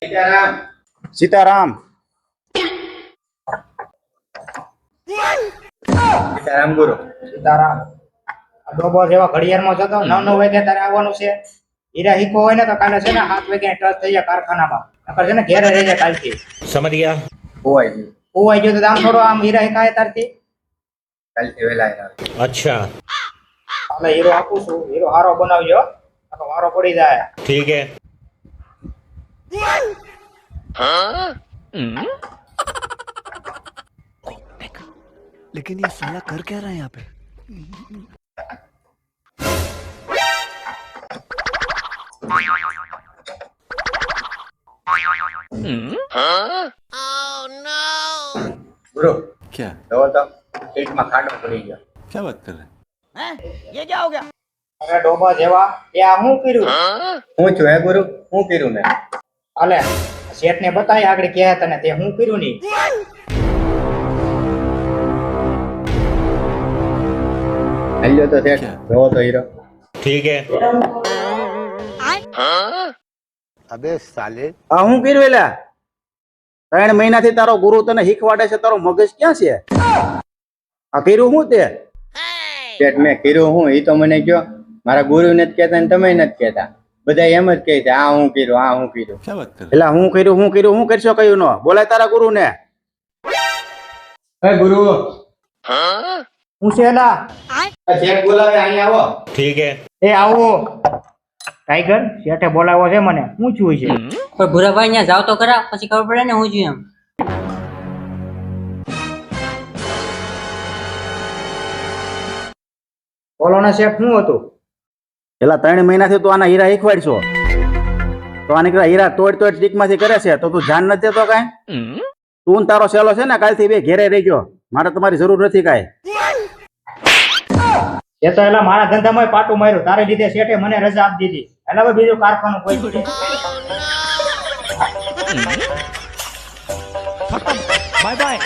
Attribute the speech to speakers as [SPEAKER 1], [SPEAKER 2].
[SPEAKER 1] સીતારામ.
[SPEAKER 2] સીતારામ.
[SPEAKER 1] સીતારામ ગુરુ.
[SPEAKER 3] સીતારામ. આ ડોબો જેવા ઘડિયાળમાં જતો 9 વાગે તારે આવવાનું છે. હીરા હીકો હોય ને તો કાલે છે ને 7 વાગે ટચ થઈ જાય કારખાનામાં. નકર છે ને ઘેરે રહી જાય કાલથી.
[SPEAKER 4] समझ गया।
[SPEAKER 1] હોવાઈ ગયું.
[SPEAKER 3] હોવાઈ ગયો તો આમ થોડો આમ હીરા હીકાય તારથી.
[SPEAKER 1] કાલથી વહેલા આવ્યા.
[SPEAKER 4] अच्छा
[SPEAKER 3] કાલે હીરો આપું છું. હીરો હારો બનાવજો. નકર વારો પડી જાય.
[SPEAKER 4] ठीक है।
[SPEAKER 5] लेकिन ये साला कर क्या रहा है यहाँ पे?
[SPEAKER 1] ગુરુ
[SPEAKER 5] क्या
[SPEAKER 1] જોવો તો પેટમાં ખાડો પડી ગયો.
[SPEAKER 5] क्या बात कर रहे हैं?
[SPEAKER 3] અરે ડોબા જેવા એ આ શું કર્યું?
[SPEAKER 1] હું છું હે ગુરુ? હું કર્યું મેં?
[SPEAKER 3] હાલે શેઠ ને બતાય આગળ ક્યાં તને તે હું કર્યું નહીં.
[SPEAKER 1] હાલ્યો તો શેઠ. જોવો તો હીરો.
[SPEAKER 4] ठीक है।
[SPEAKER 2] આ હું કર્યું એલા? 3 મહિનાથી તારો ગુરુ તને શીખવાડે છે, તારો મગજ ક્યાં છે? આ કર્યું હું તે?
[SPEAKER 1] શેઠ મેં કર્યું હું એ તો મને કયો. મારા ગુરુ નથી કહેતા ને તમે નથી કહેતા. બધા એમ જ કહે છે આ હું કર્યું, આ હું કર્યું.
[SPEAKER 5] क्या बात कर रहे
[SPEAKER 2] એલા હું કર્યું હું કરશો કયું નો બોલાય તારા ગુરુ ને?
[SPEAKER 1] હે ગુરુ.
[SPEAKER 3] હું છે એલા?
[SPEAKER 1] શેઠ બોલાવે અહીંયા આવો.
[SPEAKER 4] ठीक है।
[SPEAKER 3] એ આવો. ટાઈગર શેઠે બોલાવો છે મને. શું થયું છે?
[SPEAKER 6] પણ ભૂરાભાઈ ત્યાં જાવ તો ખરા, પછી ખબર પડે ને હું છું એમ.
[SPEAKER 3] બોલો ને શેઠ શું હતું?
[SPEAKER 2] એલા 3 મહિનાથી તું આના હીરા શીખવાડશો તો આને કહેવાય હીરા તોડ સ્ટીક માંથી કરે છે તો તું ધ્યાન નથી દેતો કાંઈ? તું ને તારો સેલો છે ને કાલથી બે ઘેરે રહી ગયો. મારે તમારી જરૂર નથી કાંઈ.
[SPEAKER 3] એ તો એલા મારા ધંધામાં પાટું માર્યું. તારે લીધે શેઠે મને રજા આપી દીધી. એટલે હવે બીજું કારખાનું કોઈ નથી.
[SPEAKER 5] Bye bye.